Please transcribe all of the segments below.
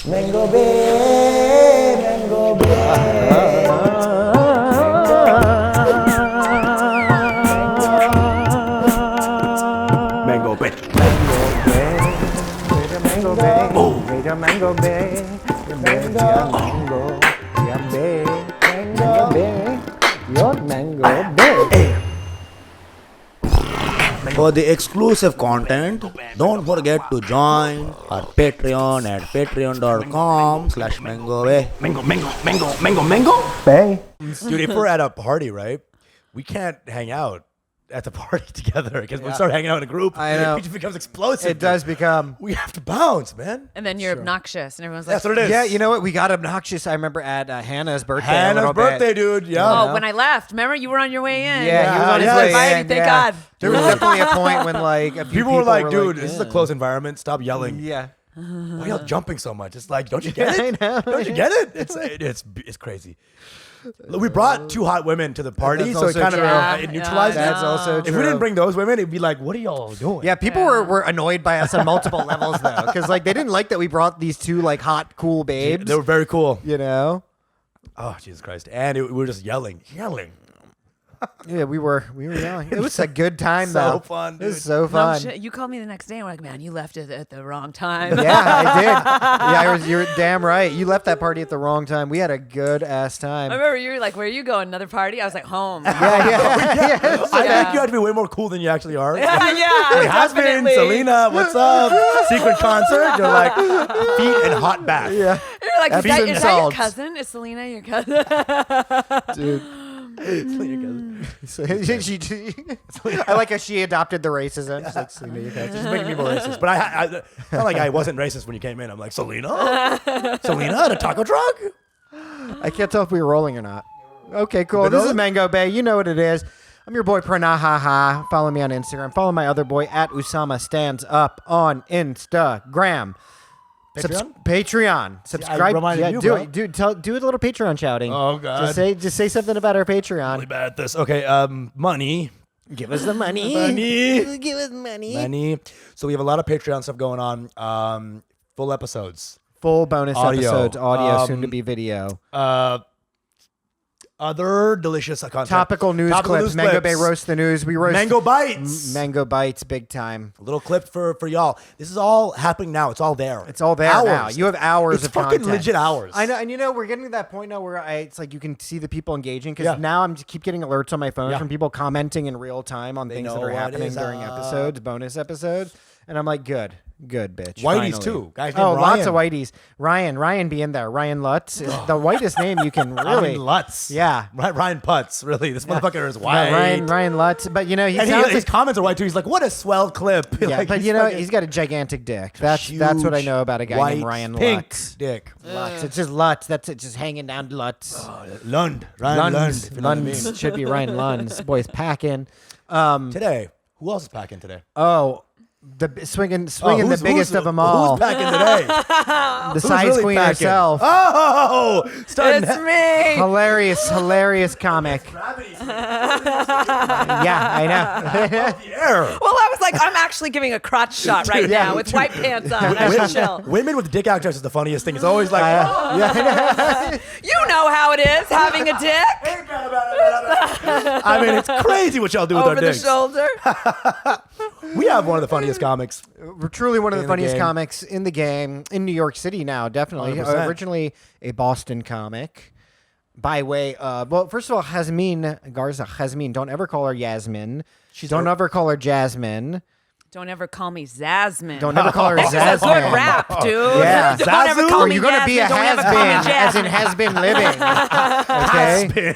Mango Bay, Mango Bay. Mango Bay. Mango Bay. Mango Bay. Mango Bay. Mango Bay. Your Mango Bay. For the exclusive content, don't forget to join our Patreon at patreon.com/mangobay. Mango Bay. Dude, if we're at a party, right, we can't hang out at the party together because we start hanging out in a group. I know. It just becomes explosive. It does become. We have to bounce, man. And then you're obnoxious, and everyone's like, That's what it is. Yeah, you know what? We got obnoxious. I remember at Hannah's birthday. a Hannah's little birthday, bit. dude. Yeah. "Oh, when I left, remember you were on your way in." Yeah, he was on his Yeah, way invited, in. thank yeah. God. There was definitely a point when like a few People were like, dude, yeah. this is a close environment. Stop yelling. Yeah. Why are y'all jumping so much? It's like, don't you get it? I know. Don't you get it? It's crazy. We brought two hot women to the party, That's so it also kind of true. it neutralized That's it. also If true. we didn't bring those women, it'd be like, what are y'all doing? Yeah, people were annoyed by us on multiple levels though, because like they didn't like that we brought these two like hot, cool babes. They were very cool. You know. Oh, Jesus Christ. And we were just yelling. Yeah, we were yelling. It was a good time So though. fun, It was dude. so No fun. shit. You called me the next day and we're like, "Man, you left it at the wrong time." Yeah, I did. Yeah, you're damn right. You left that party at the wrong time. We had a good ass time. I remember you were like, "Where are you going? Another party?" I was like, "Home." Yeah. I think Yeah. you have to be way more cool than you actually are. yeah, Hey, Xazmin, definitely. Selena, what's up? Secret concert. You're like, feet and hot bath. Yeah, You're like, "Is Epsom that your salts. cousin? Is Selena your cousin?" dude. So I like how she adopted the racism. She's like, "Selena, you're It's just making me more racist. But I felt like I wasn't racist when you came in. I'm like, Selena? Selena at a taco truck? I can't tell if we were rolling or not. Okay, cool. Been This is rolling? Mango Bay. You know what it is. I'm your boy Pranav. Follow me on Instagram. Follow my other boy at Usama Stands Up on Instagram. Patreon. Subscribe. reminded you, do bro. it. Do a little Patreon shouting. Oh, God. Just say something about our Patreon. Really bad at this. Okay, money. Give us the money. Money. Give us money. Money. So we have a lot of Patreon stuff going on. Full episodes. Full bonus Audio. episodes. Audio, soon to be video. Other delicious content. Topical news clips. Mango Bay roast the news. We roast Mango Bites. Mango Bites big time. A little clip for y'all. This is all happening now. It's all there. It's all there now. You have hours It's of fucking content. legit hours. I know, and you know we're getting to that point now where it's like you can see the people engaging because Yeah. now I'm just keep getting alerts on my phone Yeah. from people commenting in real time on things that know are what happening is during up. episodes, bonus episodes, and I'm like, good, bitch. Whiteys finally. too. Guys named Oh, lots Ryan. of whiteys. Ryan be in there. Ryan Lutz is the whitest name you can really. Ryan Lutz. Yeah. Ryan Putz. Really, this motherfucker is No, white. Ryan Lutz, but you know he And sounds his like. comments are white too. He's like, "What a swell clip." Yeah, Like, but he's you know fucking he's got a gigantic dick. That's what I know about a guy white, named Ryan pink Lutz. dick. Lutz. It's just Lutz. That's it. Just hanging down Lutz. Lund. Ryan Lund. If you know what I mean. Lund should be Ryan Lund. This boy's packing. Today, who else is packing today? Oh, swinging the biggest of them all. Who's packing today? The size really queen packing? herself. Oh, starting It's me. Hilarious comic. Yeah, I know. the air. Well, I was like, I'm actually giving a crotch shot right Yeah. now with white pants on. I should chill. Women with dick access is the funniest thing. It's always like, You know how it is having a dick I mean, it's crazy what y'all do with over our the dicks. shoulder. We have one of the funniest comics. We're truly one of the In the funniest game. comics in the game in New York City now. Definitely, 100%. originally a Boston comic. By way of, well, first of all, Xazmin Garza. Xazmin, don't ever call her Yasmin. Don't ever call her Jasmine. Don't ever call me Xazmin. Don't ever call her This is a Xazmin. good rap, dude. Yeah. Don't ever call Or me you're gonna be a Yasmin. Don't ever has call me been, as in Jasmine. has been living.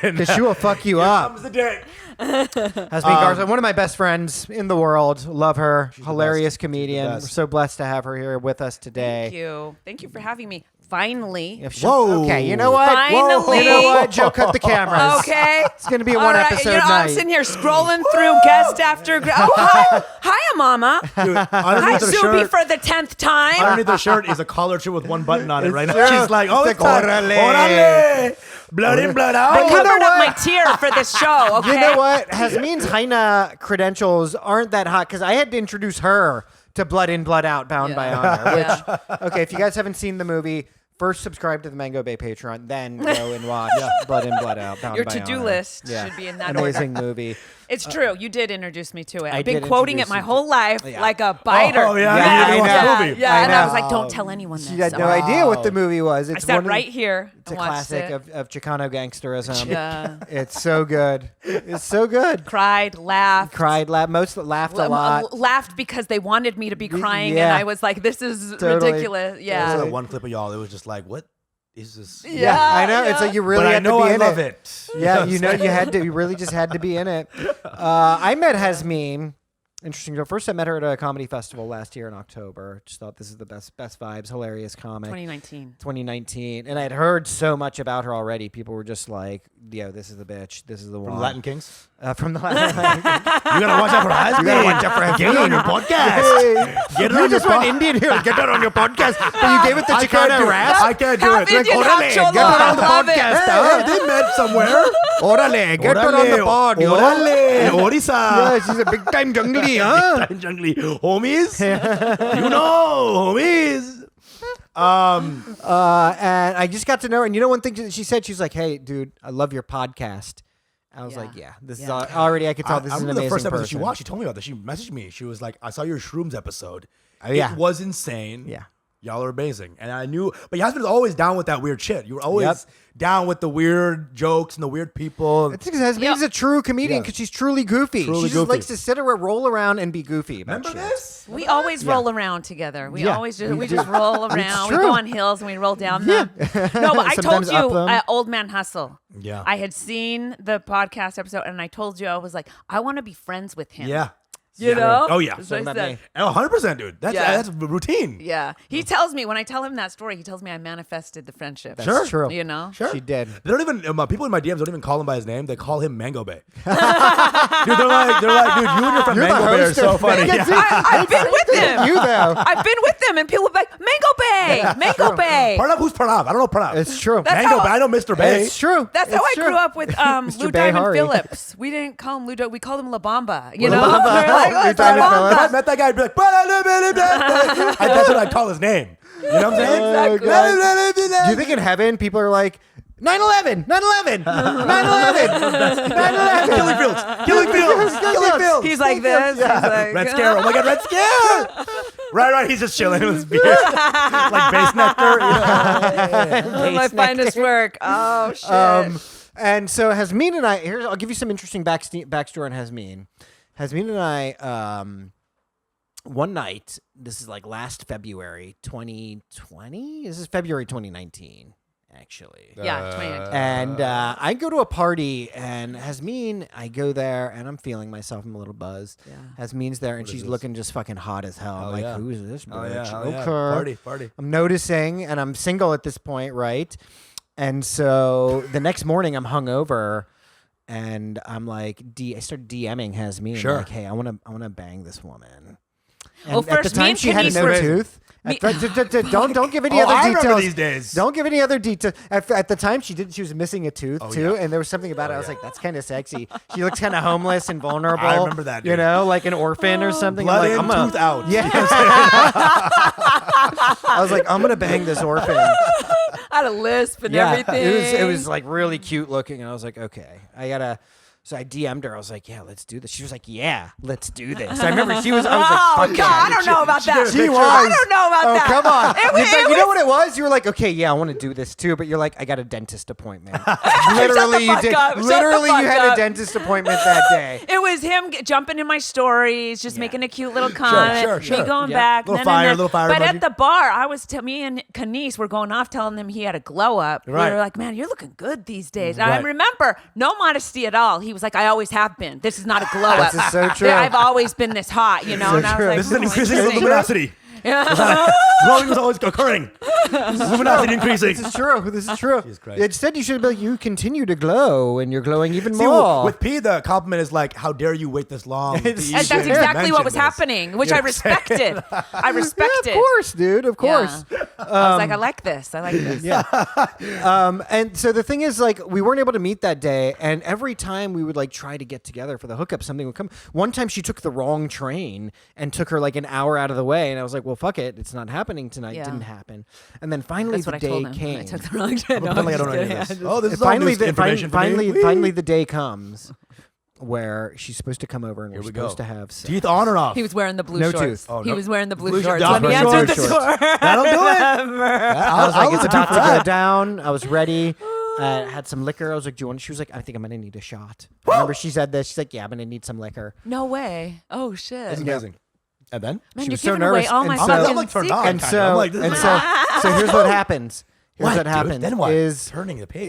Okay, because she will fuck you up. Comes the dick. Xazmin Garza, one of my best friends in the world. Love her. Hilarious comedian. We're best. so blessed to have her here with us today. Thank you. Thank you for having me. Finally. If she- Whoa. Okay, you know what? Finally. You know what? Joe, cut the cameras. Okay. It's going to be a All one right, episode you know, I'm night. sitting here scrolling through guest after. Oh, hi, hiya, mama. Dude, Hi, underneath her Subi, shirt, for the 10th time. underneath her shirt is a collared shirt with one button on it right now. true. She's like, oh, It's it's time. Orale. Orale. Blood in, blood out. I you know covered up what? my tear for this show. Okay. You know what? Xazmin's Haina credentials aren't that hot because I had to introduce her to Blood In, Blood Out, Bound by Honor. Which, okay, if you guys haven't seen the movie, First, subscribe to the Mango Bay Patreon, then go and watch Blood In, Blood Out. Bound Your by to-do Honor. list Yeah. should be in that Amazing order. movie. It's true. You did introduce me to it. I I've been did quoting it introduce my you to whole life Yeah. like a biter. Oh, yeah, I you know. watched that movie. Yeah, I and I know. was like, don't tell anyone this. She had no idea what the movie was. I It's sat one of right the, here It's a and watched classic it. of Chicano gangsterism. Yeah. It's so good. It's so good. Cried, laughed. Cried, laughed a lot. Laughed because they wanted me to be crying, Yeah. and I was like, "This is Totally. ridiculous." I saw Yeah, that one clip of y'all. It was just like, what is this? Yeah, I know. It's like you really But I had know to be I in love it. it. Yeah, what you I'm know, saying? you had to. You really just had to be in it. I met Xazmin. Interesting. So first, I met her at a comedy festival last year in October. Just thought this is the best vibes, hilarious comic. 2019, and I'd heard so much about her already. People were just like, "Yo, this is the bitch. This is the one." From Latin Kings? From the Latin. You gotta watch out for Xazmin. You gotta watch out for Get it on your podcast. Get it You on just your went Indian here. Get that on your podcast. But you gave it the I can't Chicano do it. rasp. I can't do Half it. Like, Indian, orale, half Cholo. get it on the I love it. podcast. Hey, they met somewhere. Orale, get that on the pod. yo. Orale, Orisa. Yeah, she's a big time jungly, huh? Jungly homies. You know, homies. And I just got to know her. And you know one thing that she said? She was like, "Hey, dude, I love your podcast." I was Yeah. like, "Yeah, this is Yeah. already. I could tell this I is an remember amazing the first episode person." she watched. She told me about this. She messaged me. She was like, "I saw your Shrooms episode. Yeah. It was insane. Yeah. Y'all are amazing." And I knew, but Yasmin was always down with that weird shit. You were always Yep. down with the weird jokes and the weird people. It's because Xazmin's a true comedian Yeah. because she's truly goofy. Truly she just goofy. likes to sit around, roll around, and be goofy about Remember shit. this? We always roll around together. We Yeah, always just we we do. just roll around. We true. go on hills and we roll down them. No, but I told Sometimes up you them. Old Man Hustle. Yeah. I had seen the podcast episode and I told you I was like, I want to be friends with him. Yeah. You know? Oh, yeah. So I about said- me. 100%, dude. That's Yeah. that's a routine. Yeah. He tells me when I tell him that story, he tells me I manifested the friendship. That's Sure. true. You know? Sure. She did. They don't even people in my DMs don't even call him by his name. They call him Mango Bay. Dude, they're like, dude, you and your friend You're the Mango Bay are host so of funny. Mango Yeah. Bay. I've been with them. You though. I've been with them and people would be like, Mango Bay, Mango Bay. Pranav, who's Pranav? I don't know Pranav. It's true. That's Mango how- Bay. I know Mr. Bay. It's true. That's how It's I true. grew up with Lou Diamond Behari. Phillips. We didn't call him Lou Diamond. We called him La Bamba. You know? Bamba. We're like, Lou "Oh, it's La Diamond Bamba." Phillips. If I met that guy, I'd be like, that's what I'd call his name. You know what I'm saying? Exactly. Do you think in heaven people are like 9/11, 9/11, 9/11, 9/11? Killing Fields. Killing Fields. Killing Fields. He's like this. He's like, Red Scare. Oh my God, Red Scare. Right. He's just chilling with his beer. Like base nectar. You know? my finest work. Oh, shit. And so Xazmin and I, I'll give you some interesting backstory on Xazmin. Xazmin and I, one night, this is like last February 2020? This is February 2019, actually. Yeah, 2019. And I go to a party, and Xazmin, I go there, and I'm feeling myself. I'm a little buzzed. Yeah. Xazmin's there, and is she's this? looking just fucking hot as hell. I'm Oh, like, yeah. who is this bitch? Oh, yeah. Okay. Party. I'm noticing, and I'm single at this point, right? And so the next morning, I'm hungover, and I'm like, I start DMing Xazmin, Sure. like, hey, I want to bang this woman. And Well, at the first, me time, and she had Kenise no were- tooth. Me- Don't give any Oh, other I details. remember these days. Don't give any other details. At the time, she was missing a tooth Oh, too, yeah. and there was something about it. I was like, that's kind of sexy. She looks kind of homeless and vulnerable. I remember that, You dude. know, like an orphan or something. Blood I'm in, like, I'm tooth out. Yeah. I was like, I'm gonna bang this orphan. I had a lisp and everything. It was like really cute looking, and I was like, okay, I gotta. So I DM'd her. I was like, yeah, let's do this. She was like, yeah, let's do this. I remember I was like, Oh, fuck God, yeah. I don't know about that. She was. I don't know about Oh, that. come on. It was- You it know was- what it was? You were like, okay, yeah, I want to do this too, but you're like, I got a dentist appointment. Literally, you fuck did. up. Shut the Literally, you fuck had up. a dentist appointment that day. It was him jumping in my stories, just making a cute little comment. sure. Me going Yeah. back. Little nah, nah, fire, nah. little fire But emoji. at the bar, me and Kenise were going off telling him he had a glow up. Right. We were like, man, you're looking good these days. And I Right. remember, no modesty at all. He was like, I always have been. This is not a glow up. This is so true. I've always been this hot, you know? So and I was true. like, This is an "Oh, increasing interesting." luminosity. Glowing was always occurring. Luminosity increasing. This is true. This is true. Jesus Christ. Instead, you should be like, you continue to glow, and you're glowing even See, more. with P, the compliment is like, "How dare you wait this long?" to It's- even And that's Yeah. exactly what was mention this. happening, which You know I what I'm saying? respected. I respected. Yeah, of course, dude. Of course. Yeah. I was like, I like this. I like this. Yeah. And so the thing is, like, we weren't able to meet that day, and every time we would like try to get together for the hookup, something would come. One time, she took the wrong train and took her like an hour out of the way, and I was like, well, fuck it, it's not happening tonight. Yeah. It didn't happen. And then finally That's what the I told day him. came. I took the wrong shit. No, I'm like, I I'm don't know any of just this. Oh, this is all finally, new information for me. finally, the day comes where she's supposed to come over and we're we supposed go. to have sex. Teeth on or off? He was wearing the blue No shorts. tooth. Oh, He no. was wearing the blue Blue shorts shorts. when he Short answered the shorts. door. That'll do it. I was like, it's about to go that. down. I was ready. Had some liquor. I was like, do you want? She was like, I think I'm gonna need a shot. I remember she said this. She's like, yeah, I'm gonna need some liquor. No way. Oh shit. That's amazing. And then? Man, She you're was so giving away nervous, all my and so- fucking I'm like turned on. secrets. And kinda. I'm so, like, this and is- so here's what happens. Here's what dude? happens. Then what? Is Turning the page.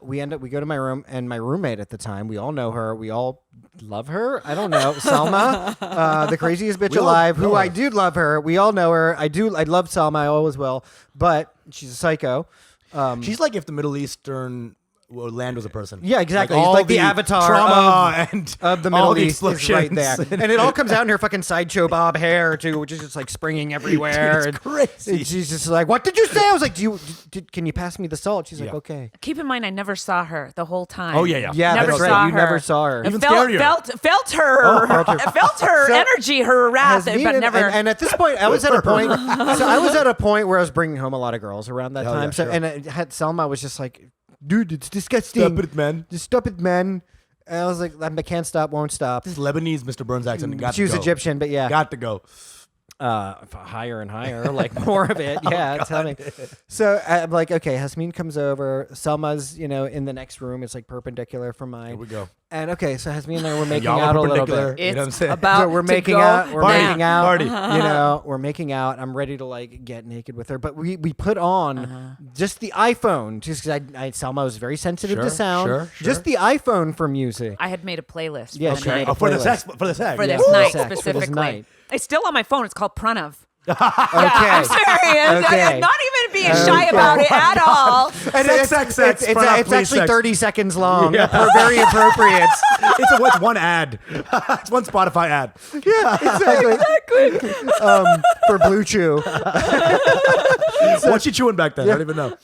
we go to my room, and my roommate at the time, we all know her. We all love her. I don't know. Salma, the craziest bitch We all alive, know who I her. do love her. We all know her. I love Salma. I always will. But she's a psycho. She's like if the Middle Eastern land was a person. Yeah, exactly. All It's like the avatar trauma and of the all Middle East is right explosions. there. And it all comes out in her fucking sideshow bob hair, too, which is just like springing everywhere. It's crazy. And she's just like, what did you say? I was like, can you pass me the salt? She's like, Yeah. okay. Keep in mind, I never saw her the whole time. Oh, yeah. Yeah, Never that's saw right. You her. never saw her. Even felt scarier. her, felt her So- energy, her wrath, Has but been- never. And at this point, I was at a point. So I was at a point where I was bringing home a lot of girls around that Hell time. yeah, So sure. and it had Selma was just like, dude, it's disgusting. Stop it, man. Just stop it, man. And I was like, I can't stop, won't stop. This Lebanese Mr. Burns accent got She was to go. Egyptian, but yeah, Got to go. higher and higher, like more of it. Yeah, tell me. So I'm like, okay, Xazmin comes over. Selma's, in the next room. It's like perpendicular from mine. Here we go. And okay, so Xazmin and I were making Y'all out a little perpendicular. bit. You know what I'm It's saying? about So we're to making go out. We're down. making out. Party. We're making out. I'm ready to like get naked with her, but we put on just the iPhone, just because Selma was very sensitive to Sure, sound. sure. Just the iPhone for music. I had made a playlist. Yeah, for she the made night. a For the playlist. sex. For the sex. For this Yeah. night Sex, for this specifically. night. It's still on my phone. It's called Pranav. Okay. I'm serious. Okay. I'm not even being shy about it at all. And Sex, sex, sex. It's Pranav, it's please, actually sex. 30 seconds long. Yeah. Very appropriate. It's one ad. It's one Spotify ad. Yeah, exactly. For Blue Chew. What's she chewing back then? I don't even know.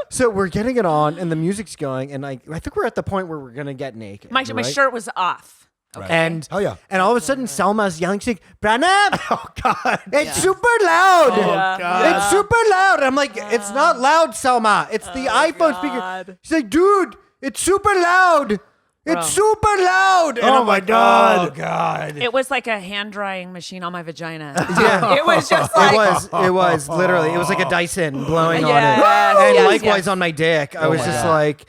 So we're getting it on, and the music's going, and I think we're at the point where we're gonna get naked. My right? shirt was off. Okay. And Oh, yeah. and all of a sudden Selma's yelling, she's like, Pranav, Oh, God. it's super loud. Yeah. God. It's super loud. I'm like, it's not loud, Selma. It's the iPhone speaker. God. She's like, dude, it's super loud. It's super loud. And Oh, I'm my like, God. Oh, God. It was like a hand drying machine on my vagina. Yeah. It was just like. It was literally, it was like a Dyson blowing on it. Yes, And yes, likewise yes. on my dick. I was my just God. like,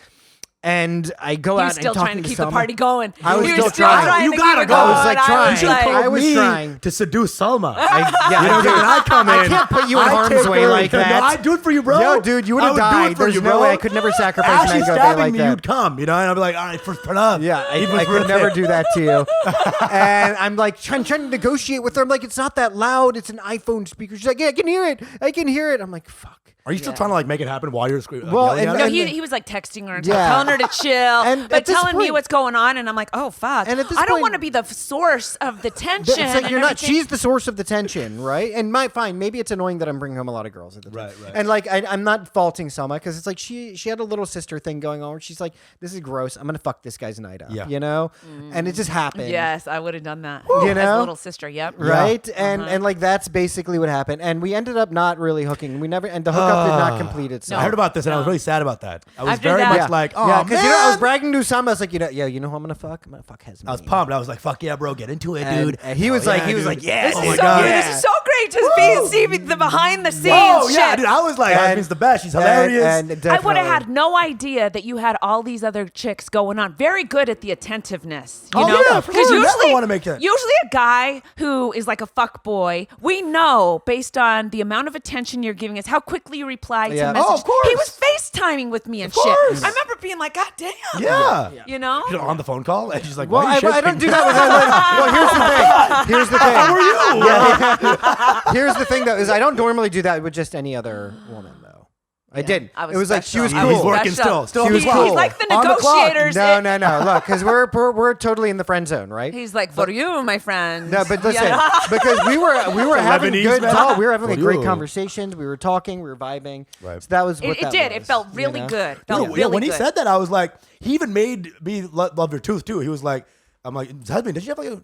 and I go He out was still and talking trying to keep Selma. the party going. I was He still still trying. trying You to gotta keep it go. going. I was like trying. You I told was me trying. to seduce Selma. Yeah, You know, dude. when I come in, I can't put you in I harm's take way her- like that. No, I'd do it for you, bro. Yo, dude, you would I have do died. it for There's you, no bro. way I could never sacrifice As she's Mango Bay stabbing like me, that. you'd come, and I'd be like, all right, for Pranav. Yeah, Even I for could never do that to you. And I'm like trying to negotiate with her. I'm like, it's not that loud. It's an iPhone speaker. She's like, yeah, I can hear it. I can hear it. I'm like, fuck. Are you still trying to like make it happen while you're screaming? Well, yelling and- at No, her? he was like texting her and Yeah. telling her to chill, And but at this telling me point- what's going on, and I'm like, oh fuck! And at this I don't point- want to be the source of the tension. It's like and you're not. everything. She's the source of the tension, right? And fine. Maybe it's annoying that I'm bringing home a lot of girls at the time. Right. And like I'm not faulting Selma because it's like she had a little sister thing going on where she's like, this is gross. I'm gonna fuck this guy's night up. Yeah. You know. And it just happened. Yes, I would have done that. You As know? a little sister. Yep. Right. And like that's basically what happened. And we ended up not really hooking. We never. And the hookup did not complete itself. I heard about this, and I was really sad about that. I was After very that- much like, oh, yeah, man. because I was bragging to Usama. I was like, you know who I'm gonna fuck? I'm gonna fuck Xazmin. I was pumped. I was like, fuck yeah, bro, get into it, And, dude. and he was Oh, like, yeah, dude. yes. Oh This my is so God. good. This is so great to see the behind the scenes Oh, shit. yeah, dude. I was like, And- Xazmin's the best. She's hilarious. And I would definitely- have had no idea that you had all these other chicks going on. Very good at the attentiveness, you Oh, know? yeah, for 'Cause sure. You never usually, wanna make that. usually a guy who is like a fuck boy, we know based on the amount of attention you're giving us, how quickly you reply Yeah. to messages. Oh, of course. He was FaceTiming with me and course. shit. I remember being like, God damn. yeah. You know? She's on the phone call, and she's like, Well, why are you I don't shaking? do that with her. Well, here's the thing. How are you? Yeah. Here's the thing, though, is I don't normally do that with just any other woman, though. I didn't. I was It was like she special. was I cool. was He's working special. still She on was the cool. clock. He's like the On the clock. negotiators. No. Look, because we're totally in the friend zone, right? He's like, for you, my friend. No, but listen, Yeah. because we were having Lebanese good man. talk. We were having For great you. conversations. We were talking. We were vibing. Right. So that was what It that did. was, It felt you really know? good. Yeah, Felt really when he good. said that, I was like, he even made me love your tooth too. He was like, I'm like, husband, did you have like a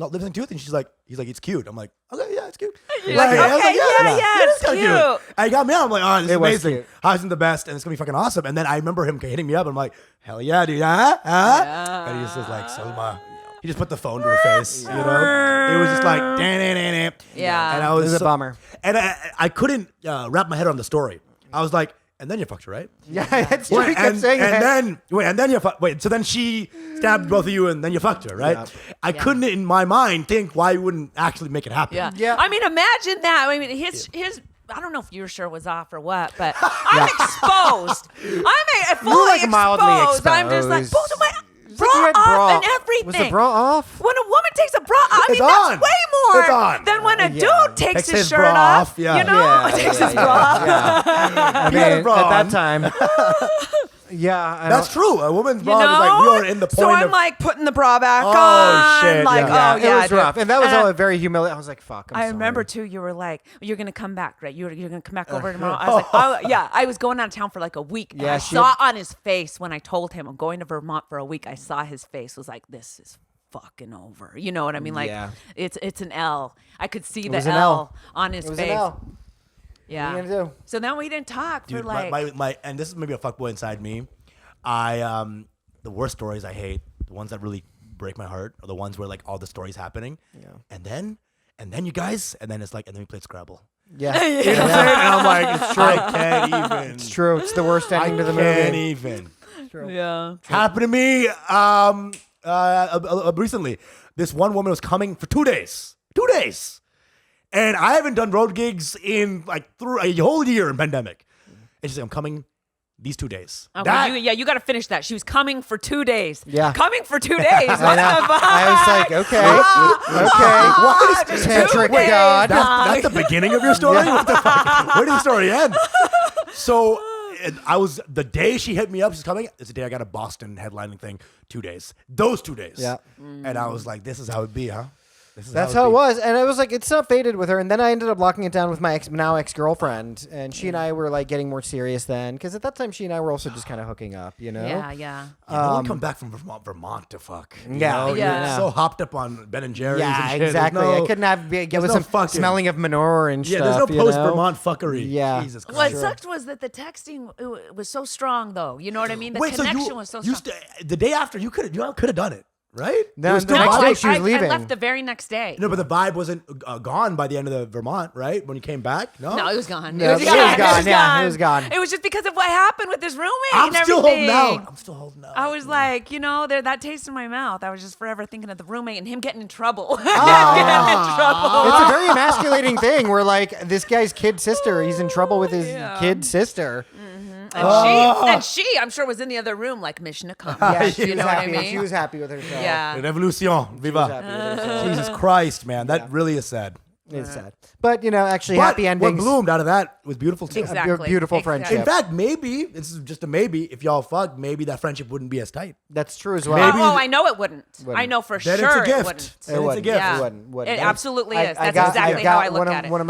lip sync tooth? And he's like, it's cute. I'm like, okay, yeah. that's cute. You're like, I was okay, yeah, it's it's kinda cute. And he got me out. I'm like, oh, this is was amazing. cute. How's the best? And it's going to be fucking awesome. And then I remember him hitting me up. And I'm like, hell yeah, dude. And he just was like, Selma. He just put the phone to her face, you know? It was just like, Yeah. And I was It was a so- bummer. And I couldn't wrap my head around the story. I was like, and then you fucked her, right? Yeah, that's true. He kept and, saying and that. then you so then she stabbed both of you and then you fucked her, right? Yeah. I couldn't in my mind think why you wouldn't actually make it happen. Yeah. I mean, imagine that. I mean, his. I don't know if your shirt was off or what, but I'm exposed. I'm fully like mildly exposed. I'm just like, both of my It's like you had bra off and everything. Was the bra off? When a woman takes a bra off, I It's mean, on. that's way more It's on. than when a Yeah. dude takes his his shirt bra off. off, yeah. You know, takes his bra off. I He had a mean, bra at that on. time. Yeah, That's true. A woman's You bra know? is like, we are in the point so I'm of... like putting the bra back Oh, on. shit, Like, yeah. oh, yeah. it was dude. rough. And that was And all very humiliating. I was like, fuck, I remember too. You were like, "You're gonna come back, right? You're gonna come back over tomorrow." I was like, "Oh yeah." I was going out of town for like a week. And Yeah, I she- saw on his face when I told him I'm going to Vermont for a week. I saw his face was like, "This is fucking over." You know what I mean? Like, Yeah. it's an L. I could see the was an L L. on his It was face. an L. Yeah. What are you gonna do? So then we didn't talk for Dude, like. my and this is maybe a fuckboy inside me. The worst stories I hate, the ones that really break my heart, are the ones where like all the stories happening. Yeah. And then you guys, and then it's like, and then we played Scrabble. Yeah. You know what I'm saying? And I'm like, it's true. I can't even. It's true. It's the worst ending to the Can't movie. even. Yeah. Happened to me recently. This one woman was coming for 2 days. 2 days. And I haven't done road gigs in like through a whole year in pandemic. And she's like, I'm coming these 2 days. Okay, you got to finish that. She was coming for 2 days. Yeah. Coming for 2 days. What I know. the fuck? I was like, okay. What is Just Tantric 2 days, God. That's the beginning of your story? What the fuck? Where did the story end? So I was, the day she hit me up, she's coming, it's the day I got a Boston headlining thing, 2 days. Those 2 days. Yeah. And I was like, this is how it be, huh? This is That's how it be. was. And it was like, it's not faded with her. And then I ended up locking it down with my now ex-girlfriend. And she and I were like getting more serious then. Because at that time, she and I were also just kind of hooking up, you know? Yeah. Yeah, no one come back from Vermont to fuck. You Yeah. know? Yeah. You're so hopped up on Ben and Jerry's and Yeah, shit. There's exactly. no- I couldn't have get with no some fucking- smelling of manure and Yeah, stuff. there's no you know? post-Vermont fuckery. Yeah. Jesus Christ. What sucked was that the texting was so strong, though. You know what I mean? The connection was so strong. The day after, you could have done it, right? No, It was the still next vibe. day she was leaving. I left the very next day. No, but the vibe wasn't gone by the end of the Vermont, right? When you came back, no. No, it was gone. No, it was gone. Yeah, it was gone. It was just because of what happened with his roommate I'm and still everything. holding out. I'm still holding out. I was like, that taste in my mouth. I was just forever thinking of the roommate and him getting in trouble. It's a very emasculating thing where like this guy's kid sister, he's in trouble with his kid sister. And she, I'm sure, was in the other room like mission accomplished. Yeah, you know what I happy. mean? She was happy with herself. Yeah. Revolution, She was viva! happy with herself. Jesus Christ, man, that really is sad. It's sad. But, actually, But happy endings. what bloomed out of that was beautiful too. Exactly. Beautiful Exactly. friendship. In fact, maybe this is just a maybe. If y'all fucked, maybe that friendship wouldn't be as tight. That's true as well. Maybe- I know it wouldn't. I know for Then sure it's a gift. it wouldn't. Then it's a wouldn't. gift. Yeah. It wouldn't. It absolutely is. That's got exactly how I look one at of, it. One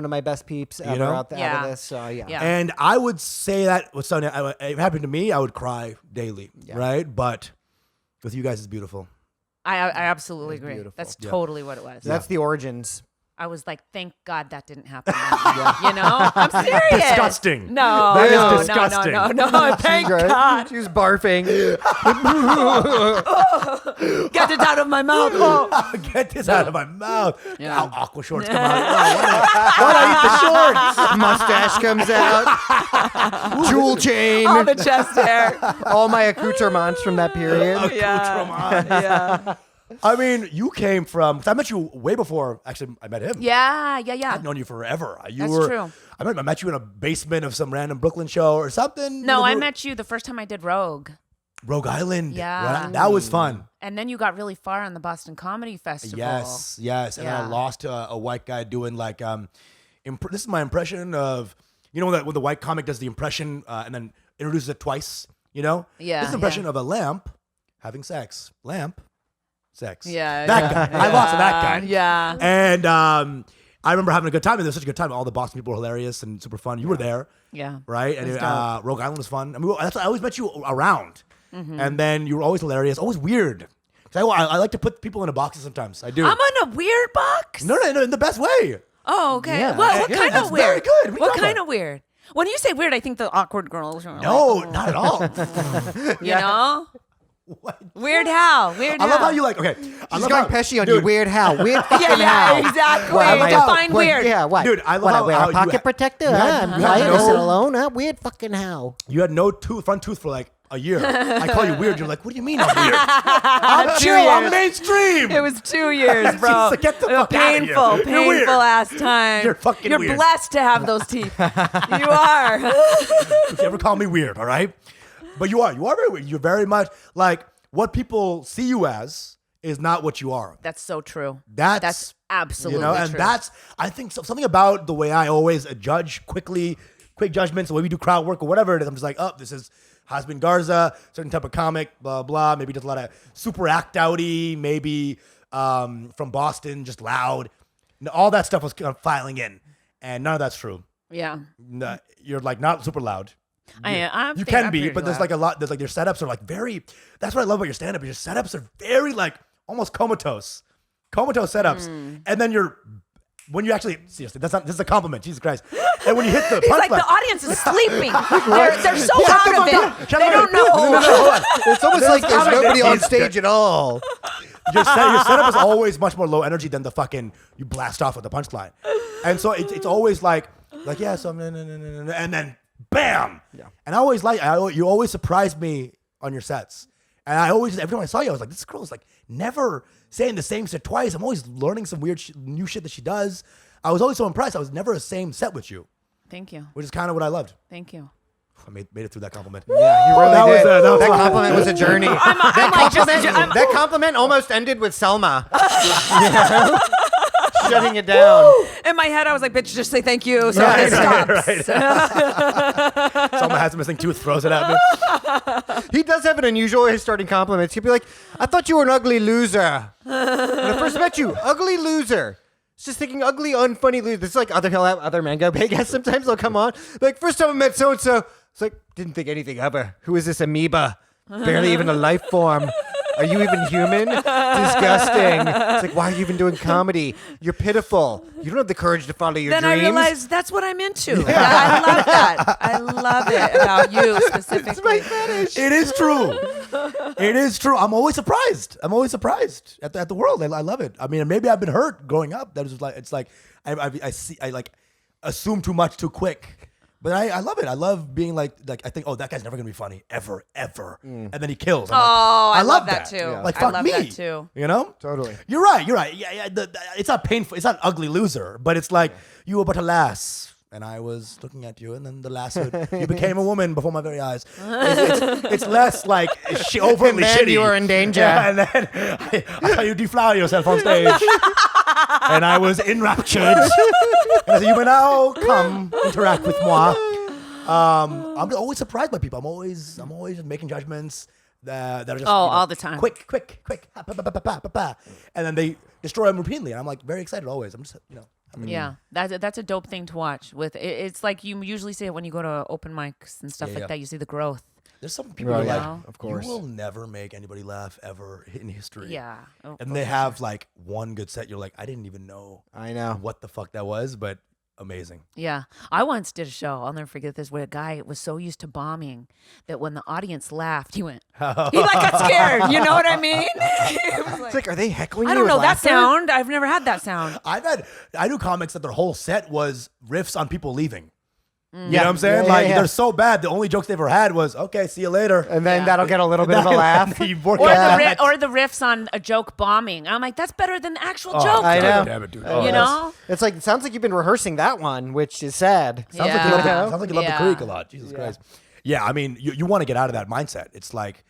of my best peeps ever know? out Yeah. of this. So yeah. Yeah. And I would say that was something it happened to me. I would cry daily, right? But with you guys, it's beautiful. I absolutely agree. beautiful. That's totally what it was. That's the origins. I was like, thank God that didn't happen. You know, I'm serious. Disgusting. No, That is no, disgusting. no. Thank Great. God. She was barfing. Get it out of my mouth. Oh. Get this out of my mouth. Yeah. How aqua shorts come out. Why I eat the shorts? Mustache comes out. Jewel chain. All the chest hair. All my accoutrements from that period. Yeah. Yeah. I mean, you came from, 'cause I met you way before, actually, I met him. Yeah. I've known you forever. That's true. I met you in a basement of some random Brooklyn show or something. No, I met you the first time I did Rogue. Rogue Island. Yeah. Right? That was fun. And then you got really far on the Boston Comedy Festival. Yes. And Yeah. I lost to a white guy doing like, this is my impression of, that when the white comic does the impression and then introduces it twice, Yeah, This is an impression of a lamp having sex. Lamp. Sex. Yeah, That guy. I lost to that guy. Yeah. And I remember having a good time. And there was such a good time. All the Boston people were hilarious and super fun. You were there. Yeah. Right? And Rogue Island was fun. I mean, I always met you around. And then you were always hilarious, always weird. I like to put people in a boxes sometimes. I do. I'm in a weird box. No, in the best way. Oh, okay. Yeah. What Yeah, kind that's of weird? very good. What kind of weird? When you say weird, I think the awkward girls. Are No, not at all. You know? What? Weird how? Weird I how? love how you like. Okay, I She's love going how, Pesci on dude, you. Weird how? Weird fucking yeah, how? exactly. What, Define what, weird. Yeah, what? Dude, I love what, how- I wear how a you pocket had- protector? you had- I'm you had quiet, I sit no- alone. Weird fucking how? You had no front tooth for like a year. I call you weird. You're like, what do you mean I'm weird? I'm chill. I'm mainstream. It was 2 years, bro. Like, get the fuck painful, outta here. You're weird. painful ass time. You're fucking You're weird. blessed to have those teeth. You are. If you ever call me weird, all right? But you are very weird. You're very much like what people see you as is not what you are. That's so true. That's absolutely and true. that's I think something about the way I always judge quick judgments, the way we do crowd work or whatever it is. I'm just like, oh, this is Xazmin Garza, certain type of comic, blah blah. Maybe just a lot of super act outy, maybe from Boston, just loud. All that stuff was kind of filing in, and none of that's true. yeah. No, you're like not super loud. I'm You think can I'm be, pretty but there's loud. like a lot. There's like your setups are like very. That's what I love about your stand-up. Your setups are very like almost comatose setups, and then when you actually seriously, this is a compliment. Jesus Christ! And when you hit the He's punchline, like, the audience is sleeping. they're so out of it. They don't know. Hold on. It's almost like there's comic nobody that on needs stage at all. your setup is always much more low energy than the fucking you blast off with the punchline, and so it's always like yeah, so and then bam, yeah. And I always you always surprised me on your sets, and I always every time I saw you, I was like, this girl is like never saying the same shit twice. I'm always learning some weird new shit that she does. I was always so impressed. I was never the same set with you, Thank you. which is kind of what I loved. Thank you. I made it through that compliment. Yeah, you really That was did. a- that was that a- compliment was a journey. That compliment almost ended with Selma. You know? Shutting it down. In my head, I was like, bitch, just say thank you. So Right, it stops. Someone has a missing tooth, throws it at me. He does have an unusual way of starting compliments. He'd be like, I thought you were an ugly loser. When I first met you, ugly loser. It's just thinking ugly, unfunny loser. This is like other mango big guys. Sometimes they'll come on. Like, first time I met so-and-so, it's like, didn't think anything of her. Who is this amoeba? Barely even a life form. Are you even human? Disgusting. It's like, why are you even doing comedy? You're pitiful. You don't have the courage to follow your Then dreams. I realized that's what I'm into. I love that. I love it about you specifically. It is true. It is true. I'm always surprised. At the world. I love it. I mean, maybe I've been hurt growing up. That is like it's like I like assume too much too quick. But I love it. I love being like I think, oh, that guy's never gonna be funny ever, and then he kills. I'm like, I love that too. Yeah. Like I fuck love me. that too. You know? Totally. You're right. Yeah. It's not painful. It's not ugly loser. But it's like you were but a lass, and I was looking at you, and then the lasshood, you became a woman before my very eyes. It's less like overtly And then shitty. you were in danger. Yeah, and then I saw you deflower yourself on stage, and I was enraptured. And I said, "You may now come interact with moi." I'm always surprised by people. I'm always just making judgments that are just all the time. quick, ha, pa, pa, pa, pa, pa, pa. And then they destroy them repeatedly. And I'm like very excited always. I'm just Yeah, that's a dope thing to watch. It's like you usually see it when you go to open mics and stuff Yeah, like yeah. that. You see the growth. There's some people Right. who are like, Yeah. Of course. you will never make anybody laugh ever in history. Yeah. Oh, And they have like one good set. You're like, I didn't even know I know. what the fuck that was, but amazing. Yeah. I once did a show, I'll never forget this, where a guy was so used to bombing that when the audience laughed, he went, he like got scared. You know what I mean? It was It's like, are they heckling I you don't with know that laughter? sound. I've never had that sound. I knew comics that their whole set was riffs on people leaving. You Yeah. know what I'm saying? Yeah, like yeah. they're so bad. The only jokes they ever had was, okay, see you later. And then Yeah. that'll get a little bit of a laugh. You work Or, on the that. or the riffs on a joke bombing. I'm like, that's better than the actual joke. I know. Damn it, dude. You know? It's like, it sounds like you've been rehearsing that one, which is sad. Sounds Yeah. like you love the Yeah. creek a lot. Jesus Christ. Yeah, I mean, you want to get out of that mindset. It's like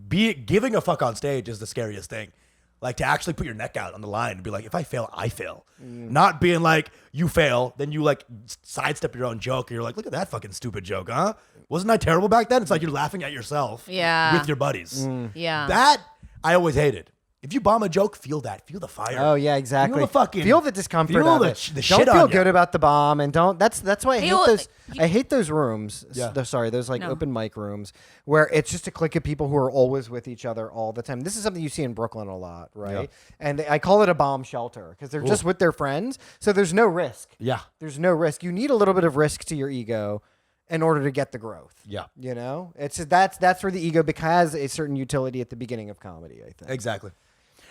giving a fuck on stage is the scariest thing. Like to actually put your neck out on the line and be like, if I fail, I fail. Not being like, you fail, then you like sidestep your own joke and you're like, look at that fucking stupid joke, huh? Wasn't I terrible back then? It's like you're laughing at yourself Yeah. with your buddies. Yeah. That I always hated. If you bomb a joke, feel that. Feel the fire. Oh yeah, exactly. Feel the discomfort. feel of the it. shit Don't feel on good you. about the bomb, and don't. That's why I hate those. I hate those rooms. Yeah. Sorry, those like open mic rooms where it's just a clique of people who are always with each other all the time. This is something you see in Brooklyn a lot, right? Yeah. And I call it a bomb shelter because they're just with their friends, so there's no risk. Yeah. There's no risk. You need a little bit of risk to your ego in order to get the growth. Yeah. You know, that's where the ego has a certain utility at the beginning of comedy, I think. Exactly.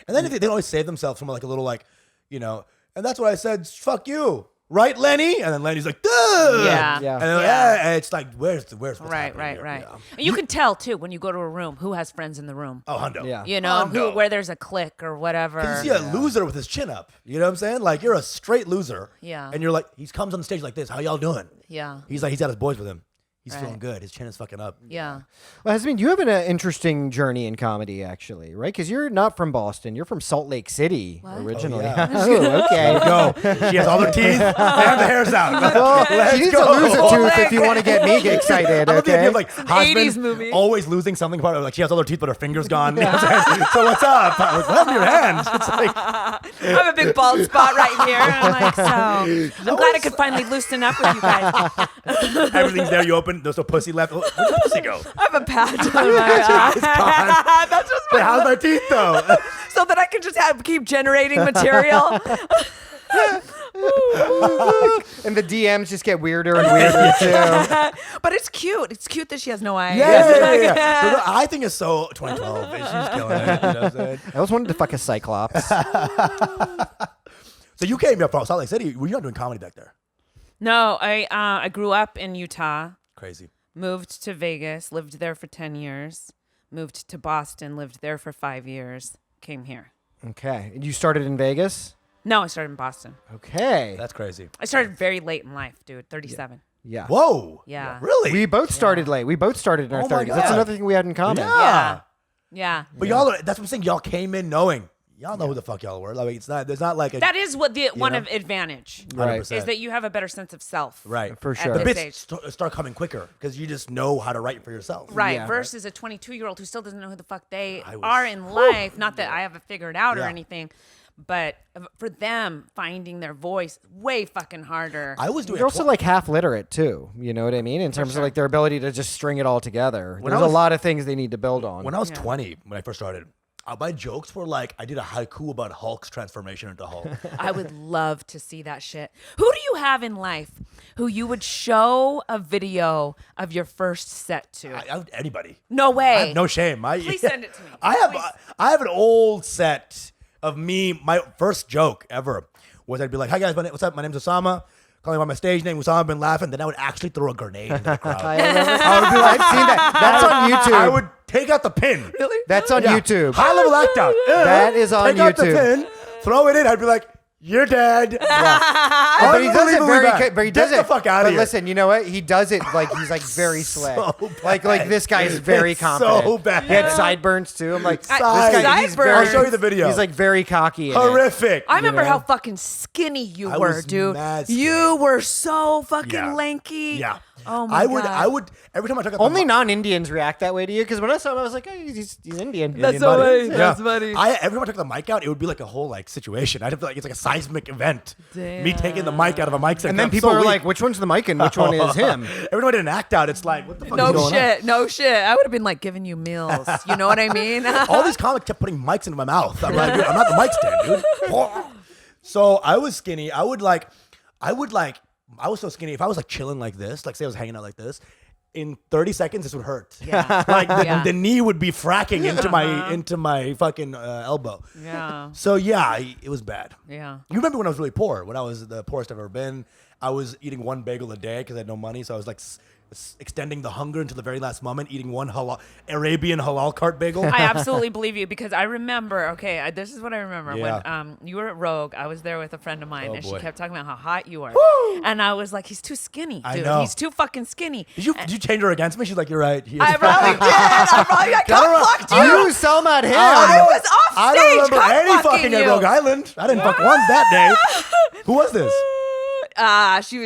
And then they always save themselves from like a little like, and that's what I said, fuck you. Right, Lenny? And then Lenny's like, duh. Yeah. Yeah. And then and it's like, where's what's Right. happening here? Right. Yeah. You can tell too when you go to a room who has friends in the room. Oh, hundo. Yeah. You know, Hundo. where there's a clique or whatever. You see a loser with his chin up. You know what I'm saying? Like, you're a straight loser. Yeah. And you're like, he comes on the stage like this. How y'all doing? Yeah. He's got his boys with him. He's Right. feeling good. His chin is fucking up. Yeah. Well, Xazmin, you have an interesting journey in comedy, actually, right? Because you're not from Boston. You're from Salt Lake City originally. Oh, yeah. Oh, okay. Go. She has all her teeth and the hair's out. Let's She needs go. to lose a tooth if you want to get me excited, I love the idea okay? of like husband 80s movie. always losing something part of like she has all her teeth but her fingers gone. You know what I'm saying? So what's up? I'm like, what happened to your hands? It's like I have a big bald spot right here. And I'm like, so I'm glad I could finally loosen up with you guys. everything's there. You open, there's no pussy left. Where'd the pussy go? I have a patch on my eye. It's gone. That's just But how's my teeth though? so that I can just keep generating material. And the DMs just get weirder and weirder, too. But it's cute. It's cute that she has no eyes. Yeah. So I think it's so 2012. She's killing it. You know what I'm saying? I always wanted to fuck a cyclops. So you came here from Salt Lake City. Were you not doing comedy back there? No, I grew up in Utah. Crazy. Moved to Vegas, lived there for 10 years. Moved to Boston, lived there for 5 years. Came here. Okay. And you started in Vegas? No, I started in Boston. Okay. That's crazy. I started very late in life, dude. 37. Yeah. Whoa. Yeah. Really? We both started late. We both started in our Oh my 30s. That's God. another thing we had in common. Yeah. Yeah. But y'all, that's what I'm saying. Y'all came in knowing. Y'all know who the fuck y'all were. Like, there's not like a. That is what the one know? of advantage Right. 100%. is that you have a better sense of self. Right. For At sure. The this bits age. start coming quicker because you just know how to write for yourself. Right, Yeah. versus a 22-year-old who still doesn't know who the fuck they I was- are in life. Not that I have it figured out or Yeah. anything, but for them, finding their voice way fucking harder. I was doing. They're also like half literate too. You know what I mean? In terms of like their ability to just string it all together. When There's I a was- lot of things they need to build on. When I was 20, when I first started, my jokes were like I did a haiku about Hulk's transformation into Hulk. I would love to see that shit. Who do you have in life who you would show a video of your first set to? Anybody. No way. I have no shame. Please send it to me. I have an old set of me. My first joke ever was I'd be like, "Hi guys, what's up? My name's Usama. Calling by my stage name, Usama bin Laughing." Then I would actually throw a grenade into the crowd. I would be like, I've seen that. That's on YouTube. I would take out the pin. Really? That's on Yeah. YouTube. High level act out. That is on Take out the YouTube. pin, throw it in. I'd be like, "You're dead." But he does it very. But he does Get it. the fuck out of but here. listen, you know what? He does it like he's like very slick. Like this guy is very It's confident. so bad. He had sideburns too. I'm like, this Side- guy. He's very, I'll show you the video. He's like very cocky. in it. Horrific. I remember know? how fucking skinny you I were, was dude. mad skinny. You were so fucking Yeah. lanky. Yeah. Oh my God. I would every time I took out Only the non-Indians react that way to you because when I saw him, I was like, oh, he's Indian. Indian so buddy. funny. That's funny. Every time I took the mic out, it would be like a whole like situation. I'd have to like it's like a seismic event. Me taking the mic out of a mic set. And then I'm people so are weak. like, which one's the mic and which one is him? Every time I did an act out, it's like, what the fuck is No going shit. No shit. I would have been like giving you meals. You know what I mean? on? All these comics kept putting mics into my mouth. I'm like, dude, I'm not the mic stand, dude. So I was skinny. I was so skinny. If I was like chilling like this, like say I was hanging out like this, in 30 seconds this would hurt. Yeah. Like Yeah. the knee would be fracking into my fucking elbow. Yeah. So yeah, it was bad. Yeah. You remember when I was really poor? When I was the poorest I've ever been, I was eating one bagel a day because I had no money. So I was like extending the hunger until the very last moment, eating one Arabian halal cart bagel. I absolutely believe you because I remember, okay, this is what I remember. Yeah. When you were at Rogue, I was there with a friend of mine Oh, and boy. she kept talking about how hot you are. And I was like, he's too skinny, dude. I know. He's too fucking skinny. Did you change her against me? She's like, you're right. He is I probably did. I probably got fucked you. You Selma at him. I was off I stage. don't remember any cock-fucking fucking at you. Rogue Island. I didn't fuck once that day. Who was this? She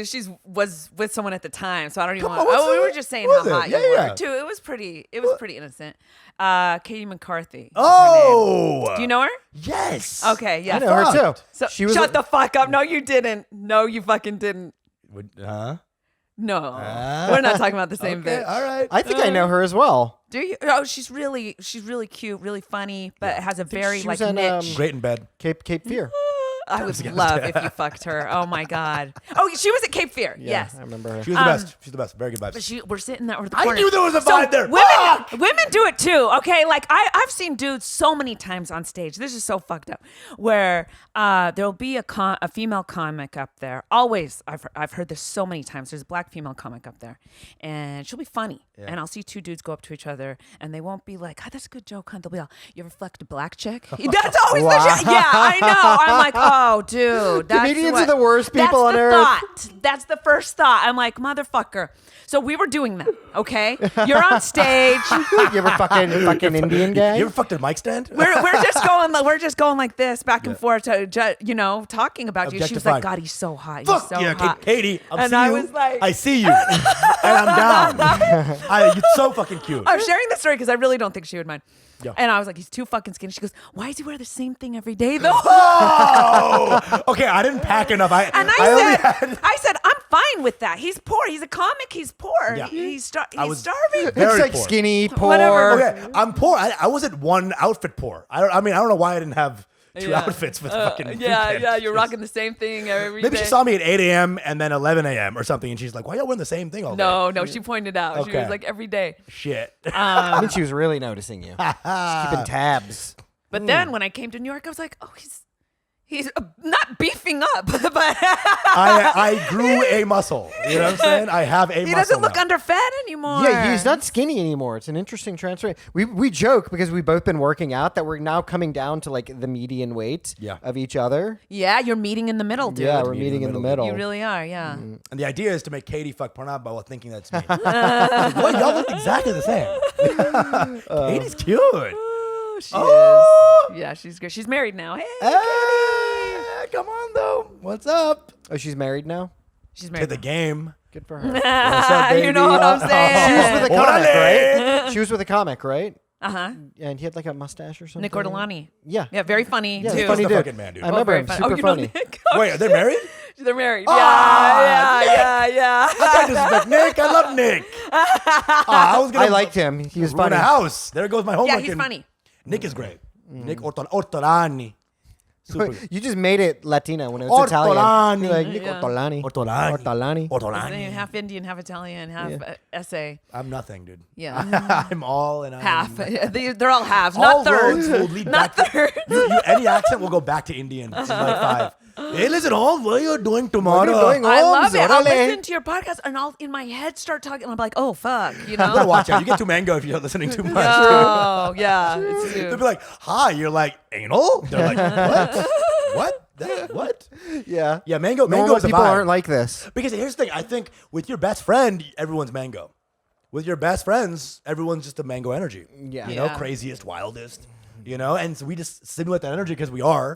was with someone at the time, so I don't even Come want. on, what's We it? were just saying What how was it? hot you Yeah. were too. It was pretty innocent. Katie McCarthy. Oh, Do you know her? Yes. Okay, yeah. I know her too. So She was shut the fuck up. No, you didn't. No, you fucking didn't. Huh? No, we're not talking about the same Okay, bitch. all right. I think I know her as well. Do you? Oh, she's really cute, really funny, but has a very she like was in, niche. Great in bed. Cape Fear. I would love if you fucked her. Oh my god. Oh, she was at Cape Fear. Yeah, Yes. I remember her. She was the best. She's the best. Very good vibes. But we're sitting there over the I corner. knew there was a So vibe there. Women do it too, okay? Like I've seen dudes so many times on stage. This is so fucked up. Where there'll be a female comic up there. Always, I've heard this so many times. There's a black female comic up there, and she'll be funny. Yeah. And I'll see two dudes go up to each other, and they won't be like, "Oh, that's a good joke, huh?" They'll be all, "You ever fucked a black chick?" That's always the shit. Yeah, I know. I'm like, oh, dude. Comedians are the worst people on earth. Thought. That's the first thought. I'm like, motherfucker. So we were doing that, okay? You're on stage. You ever fucking Indian guy? You ever fucked a mic stand? We're just going like this back and forth to talking about you. She was like, Objectifying. God, he's so hot. He's Fuck so yeah, hot. Katie. And I was like, I see you, and I'm down. You're so fucking cute. I'm sharing this story because I really don't think she would mind. Yeah. And I was like, he's too fucking skinny. She goes, why does he wear the same thing every day though? Oh, okay. I didn't pack enough. I said, I'm fine with that. He's poor. He's a comic. He's poor. Yeah. He's was starving. very It's like poor. skinny, poor. Whatever. Okay, I'm poor. I wasn't one outfit poor. I don't know why I didn't have two outfits with fucking. You're rocking the same thing every day. Maybe she saw me at 8 a.m. and then 11 a.m. or something, and she's like, "Why y'all wearing the same thing all day?" No, she pointed out. She Okay. was like, every day. Shit. I think she was really noticing you. She's keeping tabs. But then when I came to New York, I was like, oh, he's not beefing up, but I grew a muscle. You know what I'm saying? I have a muscle. he doesn't look now. underfed anymore. Yeah, he's not skinny anymore. It's an interesting transfer. We joke because we've both been working out that we're now coming down to like the median weight of each other. Yeah, you're meeting in the middle, dude. Yeah, we're meeting in the middle. You really are, yeah. And the idea is to make Katie fuck Pranav while thinking that's me. Like, what? Y'all look exactly the same. Katie's cute. She is. Yeah, she's good. She's married now. Hey, Hey, come on though. What's up? Oh, she's married now? she's To married. the game. Good for her. You know what I'm saying? She was with a comic, Orale. right? She was with a comic, right? Uh-huh. And he had like a mustache or something. Nick Ortolani. Yeah. Yeah, very funny, Yeah, too. funny the dude. fucking man, dude. I remember very him. funny. Super Oh, you know funny. Nick? Wait, are they married? They're married. Ah, Yeah. I disrespect Nick. I love Nick. I was gonna. I liked him. He was ruin funny. a house. There goes my homework. Yeah, he's and funny. Nick is great. Nick Ortolani. Super. You just made it Latino when it was Italian. Ortolani. You're like Nick Yeah. Ortolani. Ortolani. Ortolani. Half Indian, half Italian, half essay. I'm nothing, dude. Yeah. I'm all and I'm Half. They're all halves, All not thirds. roads will lead Not back thirds. to any accent will go back to Indian in like 5. Hey, listen, Holmes, what are you doing tomorrow? What are you doing, I love it. I'll Órale. listen to your podcast and I'll in my head start talking. And I'm like, oh fuck, you You gotta know? watch out. You get too mango if you're listening too much. Oh yeah, it's They'll too. be like, hi. You're like, anal? They're like, what? What? What? Yeah. Yeah, mango Normal is a people vibe. aren't like this. Because here's the thing. I think with your best friend, everyone's mango. With your best friends, everyone's just a mango energy. Yeah. You know, Yeah. craziest, wildest. You know, and so we just simulate that energy because we are.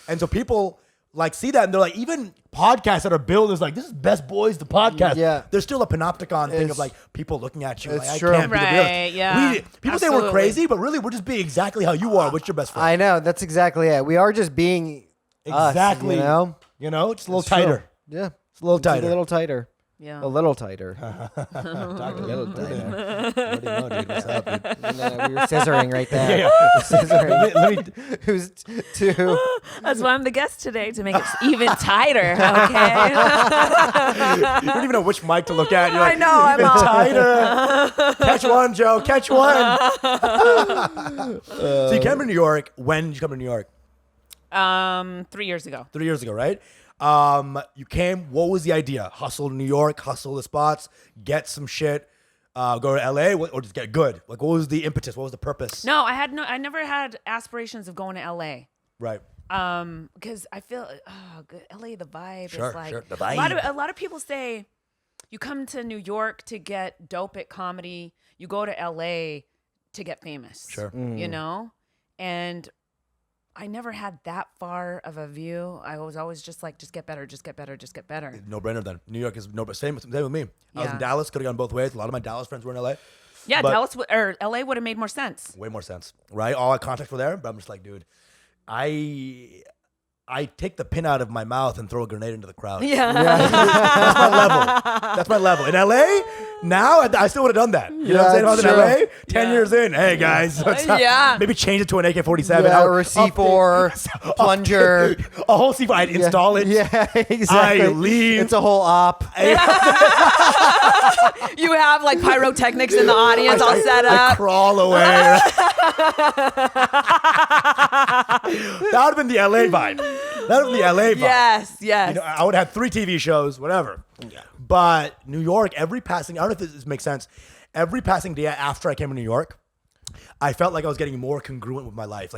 And so people like see that and they're like, even podcasts that are billed as like, this is Best Boys, the podcast. Yeah. There's still a panopticon thing It's- of like people looking at you. it's Like, true. I can't be the Right, realest. yeah. People say we're Absolutely. crazy, but really we're just being exactly how you are. What's your best friend? I know. That's exactly it. We are just being Exactly. us, you know? Just a little It's true. tighter. Yeah. It's a little Just tighter. A little tighter. Yeah. A little tighter. Talk to A little tighter. What do you know, dude? What's up, dude? And then we were scissoring right there. Yeah. Scissoring. Let me Who's two? That's why I'm the guest today to make it even tighter. Okay. You don't even know which mic to look at. You're I like, know, I'm even all- tighter. Catch one, Joe. Catch one. So you came to New York. When did you come to New York? 3 years ago. 3 years ago, right? You came. What was the idea? Hustle New York. Hustle the spots. Get some shit. Go to LA, or just get good. Like, what was the impetus? What was the purpose? No, I never had aspirations of going to LA. Right. Because I feel good. LA, the vibe Sure, is like sure, the a lot of people say you come to New York to get dope at comedy. You go to LA to get famous. Sure. You know, and I never had that far of a view. I was always just like, just get better, just get better, just get better. No brainer then. New York is same with me. I was in Dallas, could have gone both ways. A lot of my Dallas friends were in LA. Yeah, Dallas or LA would have made more sense. Way more sense, right? All our contacts were there, but I'm just like, dude, I take the pin out of my mouth and throw a grenade into the crowd. Yeah. That's my level. That's my level. In LA, now I still would have done that. You know what I'm saying? If I was in LA, 10 years in, hey guys, maybe change it to an AK-47. Or a C4 plunger. A whole C4. I'd install it. Yeah, exactly. I leave. It's a whole op. You have like pyrotechnics in the audience all set I up. crawl away. That would have been the LA vibe. That would be the LA vibe. Yes, yes. You know, I would have 3 TV shows, whatever. Yeah. But New York, I don't know if this makes sense. Every passing day after I came to New York, I felt like I was getting more congruent with my life.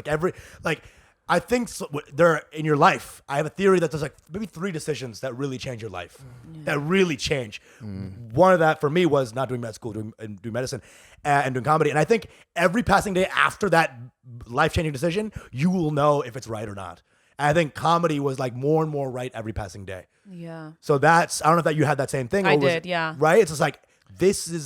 I think there in your life, I have a theory that there's like maybe 3 decisions that really change your life, that really change. One of that for me was not doing med school, doing medicine and doing comedy. And I think every passing day after that life-changing decision, you will know if it's right or not. And I think comedy was like more and more right every passing day. Yeah. So I don't know if that you had that same thing. I did, yeah. Right? It's just like,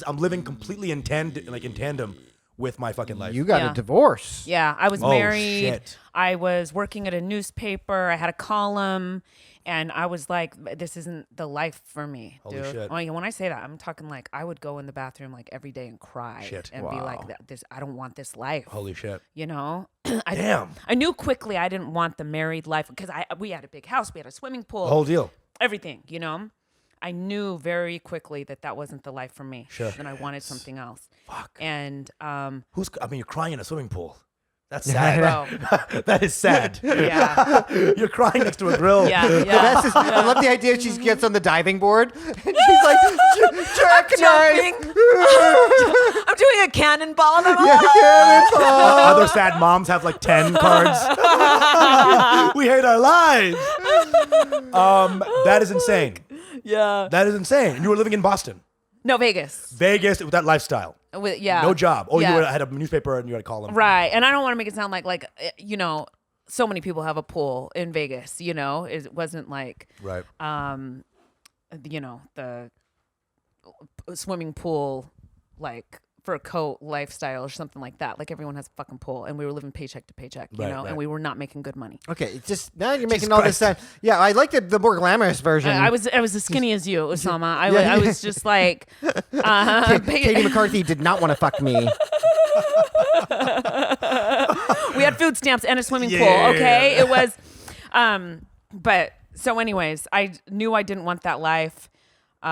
I'm living completely in tandem with my fucking life. You got a divorce. Yeah, I was married. Shit. I was working at a newspaper. I had a column, and I was like, "This isn't the life for me, Holy dude." shit. When I say that, I'm talking like I would go in the bathroom like every day and cry and be like, I don't want this life." Holy shit. You know? Damn. I knew quickly I didn't want the married life because we had a big house, we had a swimming pool, The whole deal. everything. You know. I knew very quickly that wasn't the life for me. Sure. And I wanted something else. Fuck. And you're crying in a swimming pool. That's sad. bro. That is sad. Yeah. You're crying next to a grill. Yeah. The best is, I love the idea she gets on the diving board and she's like, jerk Jumping. knife. I'm doing a cannonball. And I'm Yeah, cannonball. Other sad moms have like 10 cards. We hate our lives. That is insane. Yeah. That is insane. And you were living in Boston. No, Vegas. Vegas with that lifestyle. Yeah. No job. Oh, Yeah. you had a newspaper and you had a column. Right. And I don't want to make it sound like you know, so many people have a pool in Vegas, you know. It wasn't like Right. you know, the swimming pool like for a coat lifestyle or something like that. Like everyone has a fucking pool, and we were living paycheck to paycheck, you know, and we were not making good money. Okay, it's just now you're making all this sense. Yeah, I like the more glamorous version. I was as skinny as you, Usama. I was just like Katie McCarthy did not want to fuck me. We had food stamps and a swimming pool. Okay, it was but so anyways, I knew I didn't want that life. We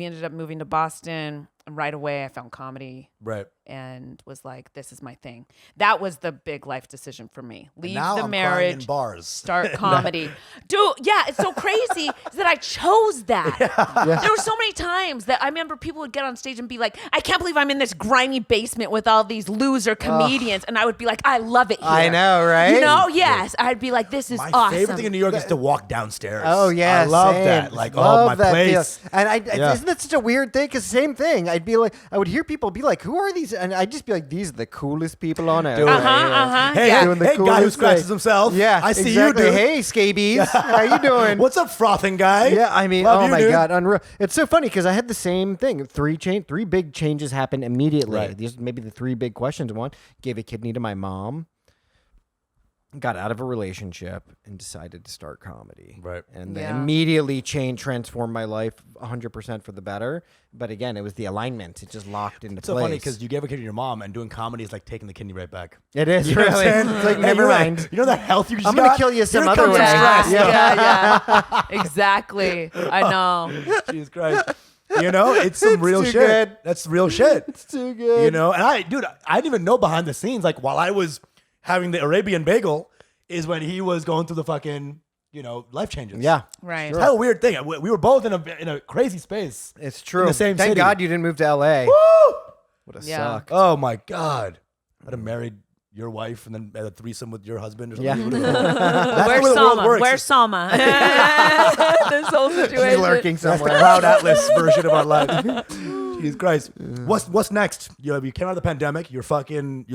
ended up moving to Boston, and right away I found comedy. Right. And was like, this is my thing. That was the big life decision for me. Leave now the I'm marriage, crying in bars. start comedy. Dude, yeah, it's so crazy that I chose that. There were so many times that I remember people would get on stage and be like, I can't believe I'm in this grimy basement with all these loser comedians. And I would be like, I love it here. I know, right? You know, yes. I'd be like, this is My awesome. favorite thing in New York is to walk downstairs. Oh yeah, I love same. that. Like, Love my that place. feel. And isn't that such a weird thing? Because same thing. I'd be like, I would hear people be like, "Who are these?" And I'd just be like, "These are the coolest people on earth." Hey, Yeah. Doing the hey, guy who coolest scratches thing. himself. Yeah, I see exactly. you, dude. Hey, scabies, how you doing? What's up, frothing guy? Yeah, I mean, Love oh you, my dude. god, unreal. It's so funny because I had the same thing. Three big changes happened immediately. Right. These maybe the 3 big questions. One, gave a kidney to my mom. Got out of a relationship and decided to start comedy. Right. And then Yeah. immediately transformed my life 100% for the better. But again, it was the alignment. It just locked into It's so place. funny because you gave a kidney to your mom, and doing comedy is like taking the kidney right back. it is You know what I'm really. saying? It's like, Hey, never you're like, mind. you know that health you just I'm gonna got? kill you some Here other comes way. the stress. Yeah. Exactly. I know. Jesus Christ. You know, it's some real too shit. good. That's real shit. It's too good. You know, and I didn't even know behind the scenes, like while I was having the Arabian bagel, is when he was going through the fucking, life changes. Yeah. Right. It's kind of a weird thing. We were both in a crazy space. It's true. In the same Thank city. God you didn't move to LA. Woo! Would have Yeah. sucked. Oh my God. I'd have married your wife and then had a threesome with your husband or something. Yeah. That's Where's the way the world Salma? works. Where's Salma? This whole situation. She's lurking That's the somewhere. Cloud Atlas version of our life. Jesus Christ. What's next? You came out of the pandemic. You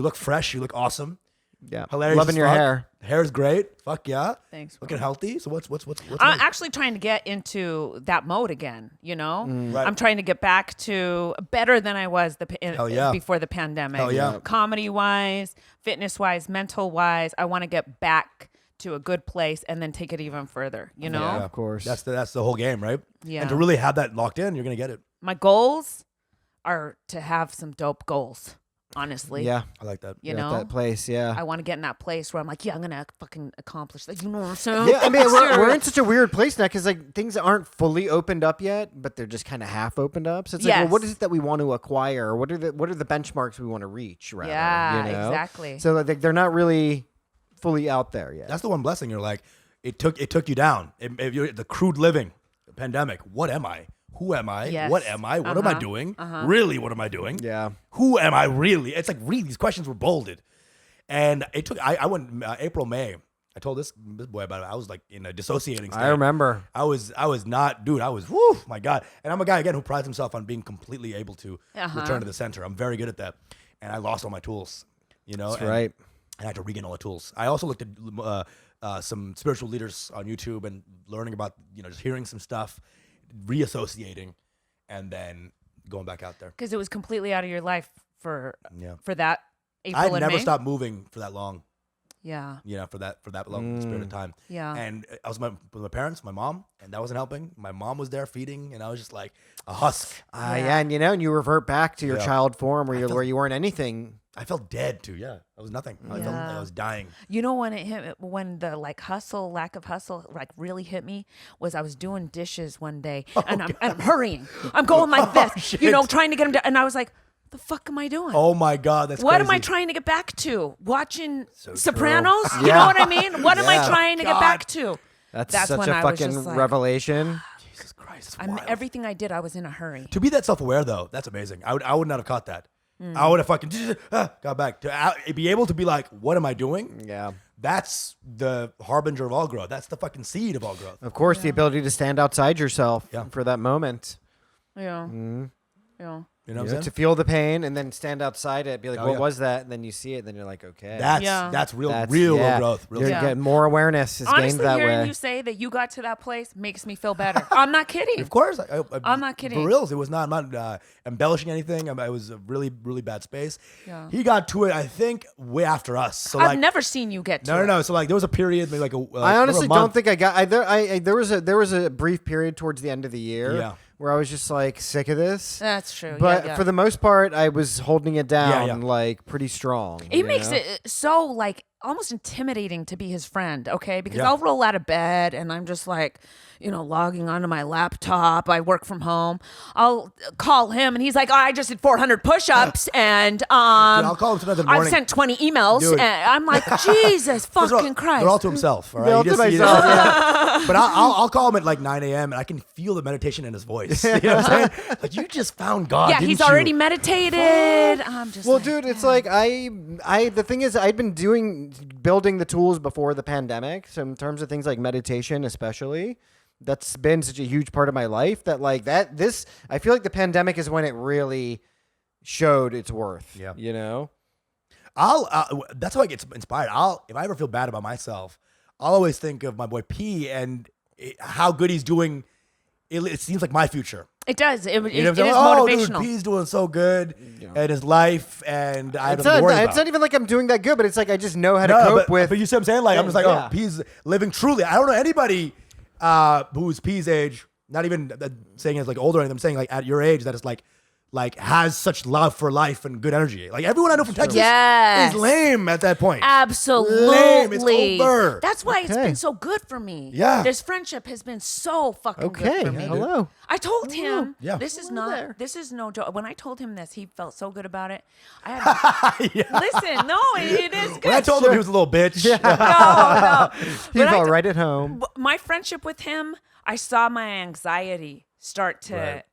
look fresh. You look awesome. Yeah. Hilarious. Loving as your fuck. hair. Hair's great. Fuck yeah. Thanks, Looking healthy. So what's I'm next? actually trying to get into that mode again. You know, Right. I'm trying to get back to better than I was Hell yeah. before the pandemic. Hell yeah. Comedy wise, fitness wise, mental wise, I want to get back to a good place and then take it even further. You know, Yeah, of course. That's the whole game, right? Yeah. And to really have that locked in, you're gonna get it. my goals are to have some dope goals. Honestly, Yeah. I like that. you You're at know, that place, yeah. I want to get in that place where I'm like, yeah, I'm gonna fucking accomplish that. You know what I'm saying? Yeah, I mean, we're in such a weird place now because like things aren't fully opened up yet, but they're just kind of half opened up. So it's like, well, what Yes. is it that we want to acquire? Or what are the benchmarks we want to reach? Rather, Yeah, you know? exactly. So like, they're not really fully out there yet. That's the one blessing. You're like, it took you down. If you're the crude living, the pandemic. What am I? Who am I? Yes. What am I? What am I doing? Really, what am I doing? Yeah. Who am I really? It's like really these questions were bolded, and it took. I went April, May. I told this boy about it. I was like in a dissociating state. I remember. I was not, dude. I was, whoo, my God. And I'm a guy again who prides himself on being completely able to return to the center. I'm very good at that, and I lost all my tools. You know, That's right. I had to regain all the tools. I also looked at some spiritual leaders on YouTube and learning about, just hearing some stuff, reassociating, and then going back out there. Because it was completely out of your life for Yeah. that April I and never May. stopped moving for that long. Yeah. For that long period of time. Yeah. And I was with my parents, my mom, and that wasn't helping. My mom was there feeding, and I was just like a husk. Yeah, and and you revert back to your Yeah. child form where you weren't anything. I felt dead too. Yeah, I was nothing. I felt like I was dying. You know when it hit, when the lack of hustle really hit me was I was doing dishes one day and I'm hurrying. I'm going like this, shit. trying to get them and I was like, the fuck am I doing? Oh my God, that's What crazy. am I trying to get back to? Watching So Sopranos? true. You Yeah. know what I mean? What am I Yeah. trying to get God. back to? That's such when a I was fucking just like, revelation. Jesus Christ, it's wild. everything I did, I was in a hurry. To be that self-aware though, that's amazing. I would not have caught that. I would have fucking got back to be able to be like, what am I doing? Yeah. That's the harbinger of all growth. That's the fucking seed of all growth. Of course, the ability to stand outside yourself Yeah. for that moment. Yeah. Mm-hmm. Yeah. You know what You I'm know, saying? to feel the pain and then stand outside it, be like, Oh, what yeah. was that? And then you see it, and then you're like, okay. That's real That's- real yeah. growth. Real You're Yeah. getting more awareness is gained Honestly, that hearing way. you say that you got to that place makes me feel better. I'm not kidding. Of course, I'm not kidding. For reals, it was not. I'm not embellishing anything. It was a really, really bad space. Yeah. He got to it, I think, way after us. So I've like, never seen you get to no. it. So like, there was a period, maybe like a. I honestly don't month. think I got. There was a brief period towards the end of the year Yeah. where I was just like sick of this. That's true. But yeah. for the most part, I was holding it down Yeah. like pretty strong. It you makes know? it so like almost intimidating to be his friend, okay? Because Yeah. I'll roll out of bed and I'm just like, logging onto my laptop. I work from home. I'll call him and he's like, I just did 400 push-ups and I'll call him sometimes in the I've morning. sent 20 emails Dude. and I'm like, Jesus First of all, fucking Christ. They're all to himself. All right? They're all You to just- you myself, just- But I'll call him at like 9 a.m. and I can feel the meditation in his voice. You know what I'm saying? Like, you just found God. yeah, didn't he's you? already meditated. I'm just Well, like, dude, it's like the thing is, I'd been building the tools before the pandemic. So in terms of things like meditation, especially, that's been such a huge part of my life that I feel like the pandemic is when it really showed its worth. Yeah. You know? That's how I get inspired. If I ever feel bad about myself, I'll always think of my boy P and how good he's doing. It seems like my future. it does. It You know is what I'm saying? Oh, dude, motivational. P's doing so good in his life, and I It's don't have to worry not, about it's not even like I'm doing that good, but it's like I just know how to No, cope with. But you see what I'm saying? Like, I'm just like, Yeah. oh, P's living truly. I don't know anybody who's P's age, not even saying it's like older, I'm saying like at your age that is like has such love for life and good energy. Like everyone I know from Texas Yes. is lame at that point. Absolutely. Lame. It's over. That's why it's Okay. been so good for me. Yeah. This friendship has been so fucking Okay. good for me. Hello. I told him Yeah. this is Hello there. this is no joke. When I told him this, he felt so good about it. I had listen, no, it is good. When I told him he was a little bitch. no. He But I felt t- right at home. my friendship with him, I saw my anxiety start to Right.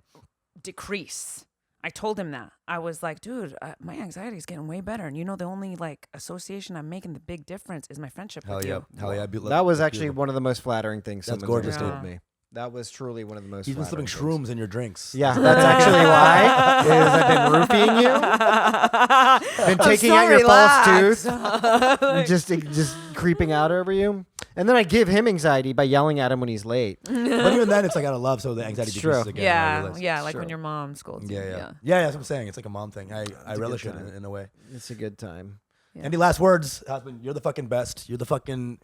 decrease. I told him that. I was like, dude, my anxiety is getting way better. And the only association I'm making the big difference is my friendship Hell with yeah. you. Hell yeah. That was actually one of the most flattering things That's someone's gorgeous, ever dude. told me. That was truly one of the most. He's been slipping flattering shrooms in your drinks. Yeah, that's actually why. Is I've been roofing you. Been taking out your false tooth. just creeping out over you. And then I give him anxiety by yelling at him when he's late. But even then, it's like out of love, so the anxiety decreases again. Yeah, like True. when your mom scolds you. Yeah, that's what I'm saying. It's like a mom thing. I relish it in a way. It's a good time. Yeah. Any last words, husband? You're the fucking best. You're the fucking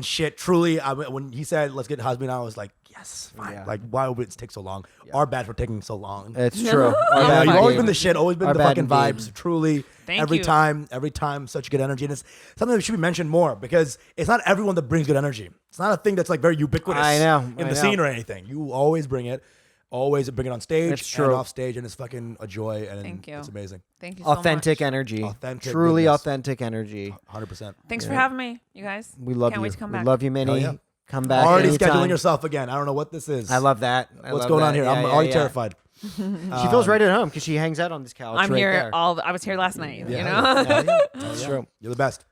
shit. Truly, when he said, let's get husband, I was like, yes, fine. Yeah. Like, why would it take so long? Our bad for taking so long. It's true. You've always been the shit, always been the fucking vibes. Truly, Thank every you. time, such good energy. And it's something that should be mentioned more because it's not everyone that brings good energy. It's not a thing that's like very ubiquitous in the scene or anything. You always bring it. Always bring it on stage and off stage, and it's fucking a joy, and Thank you. It's amazing. Thank you so much. Authentic energy. Truly goodness. authentic energy. 100%. Thanks for having me, you guys. We love Can't you. wait to come we back. love you, Minnie. Hell yeah. Come back. Already anytime. scheduling yourself again. I don't know what this is. I love that. What's going on here? I'm already terrified. She feels right at home because she hangs out on this couch. I'm right here there. I was here last night, you know? That's true. You're the best.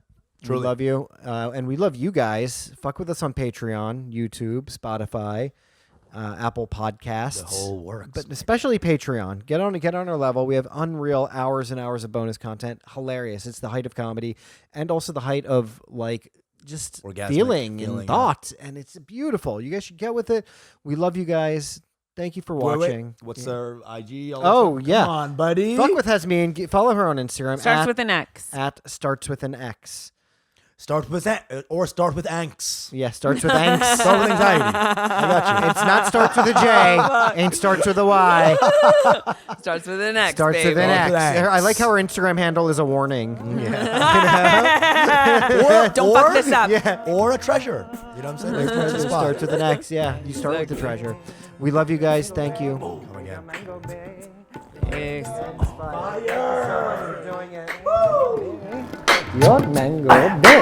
Truly. We love you, and we love you guys. Fuck with us on Patreon, YouTube, Spotify, Apple Podcasts. The whole works. But especially Patreon. Get on our level. We have unreal hours and hours of bonus content. Hilarious. It's the height of comedy and also the height of like just Orgasmic feeling and feeling, thought. And it's beautiful. You guys should get with it. We love you guys. Thank you for watching. What's their IG? Oh, yeah. Come on, buddy. Fuck with Xazmin. Follow her on Instagram. Starts with an X. At starts with an X. Start with that, or start with angst. Yeah, starts with angst. Start with anxiety. I got you. It's not starts with a J and starts with a Y. Starts with an X. Starts with an X. I like how her Instagram handle is a warning. Don't fuck this up. Yeah. Or a treasure. You know what I'm saying? It starts with an X. Yeah, you start with the treasure. We love you guys. Thank you. Come again. Peace. Your mango, baby.